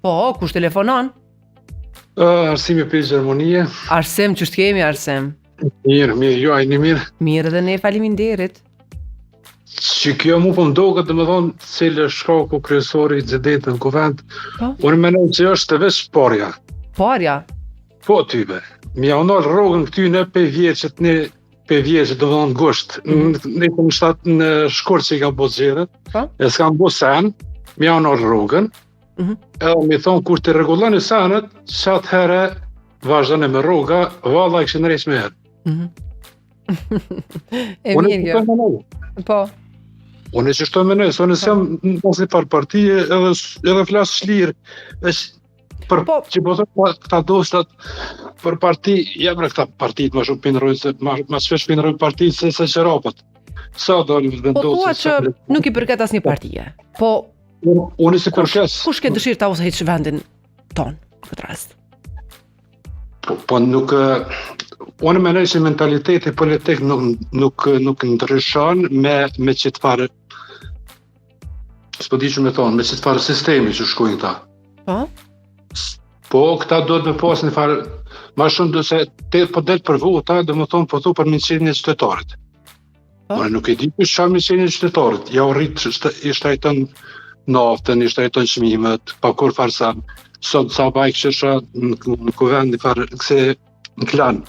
Po, kush telefonon? Arsimi për Gjermonie. Arsem, që kemi Arsem? Mirë, ju ajni mirë. Mirë edhe ne, faleminderit. Që kjo mu për ndoket dhe me thonë cilë është shkaku kryesori i incidentit në kuvend. Po? Unë menoj që është veç parja. Parja? Po tybe. Mja unal rogën këty në pe vjeqet do më thonë gusht. Ne kom shtatë në shkurt që i ka bo zgjedhjet. Po? E s'kam bo sen, mja unal rogën. Edhe mi thonë kur të regulloni senet, që atëhere vazhdojnë me rroga, valla i këshin rejsh me herë. E mirë kjo. Po. Unë që shto menoj, se unë s'jam nësë par partije edhe flasë shlirë, për që po thonë këta dostat për parti, jemre këta partit ma shumë pinërojnë, se ma shpesh pinërojnë partit se qerapat. Sa do një vendosë... Po thua që nuk i përket asnjë partije, po... Unë si përkes... Kush ke dëshirë ta usahit që vendin ton, këtë rast? Po nuk... Unë menoj që mentaliteti politik nuk ndryshon me qëtë farë... S'po di që me thonë, me qëtë farë sistemi që shkojnë ta. Po? Po, këta do të me pas një farë... Ma shumë do se po delë për vota, do me thonë po thu për miqenje qytetarit. Unë nuk e di për shka miqenje qytetarit. Ja u rritë i shtajton naftën, i shtajton çmimet, pa kur farë sa. Sot sa bajk qësha në kuvend një farë këse në klan.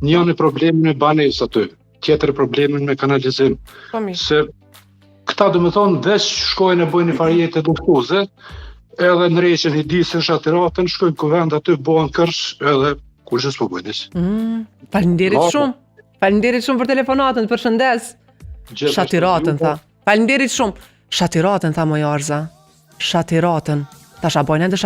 Njën e problemin me banes aty, tjetër problemin me kanalizim. Se këta do me thonë veç shkojnë e bojnë një farë jetë eduktuze, edhe në reqen i disën shatiratën, shkojnë kuvend aty, bojnë kërsh, edhe kur që s'po bojnis. Falinderit shumë. Falinderit shumë për telefonatën, për shëndes. Shatiratën, tha. Falinderit shumë. Shatiratën, tha moj Arza. Shatiratën. Tasha bojnë edhe